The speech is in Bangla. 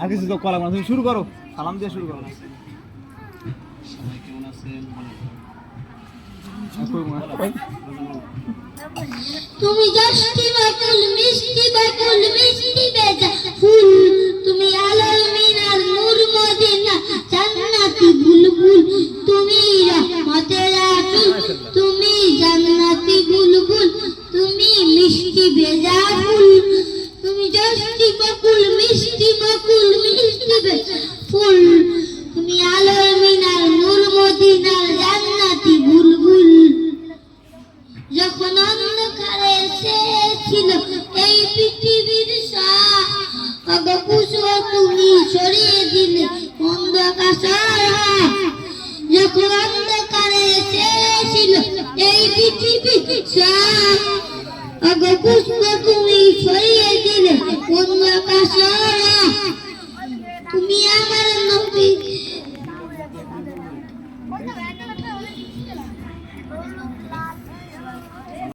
আর কিছু তো করা তুমি শুরু করো, সালাম দিয়ে শুরু করো। তুমি যষ্টি বাকুল মিষ্টি বাকুল মিষ্টি বেজা ফুল, তুমি আলোর মিনার নূর মদিনা জান্নাতি বুলবুল, তুমি রহমতের আঁচল, তুমি জান্নাতি বুলবুল, তুমি মিষ্টি ভেজা ফুল, তুমি যষ্টি বাকুল মিষ্টি বাকুল মিষ্টি বেজা ফুল, তুমি আলোর মিনার নূর মদিনার জান্নাতি বুলবুল। যখন অন্ধকারে এসেছিল এই পৃথিবীর কুসুম তুমি সরিয়ে দিলে অন্ধকার। যখন অন্ধকারে এসেছিল এই পৃথিবীর কুসুম তুমি সরিয়ে দিলে অন্ধকার। তুমি আমার নবী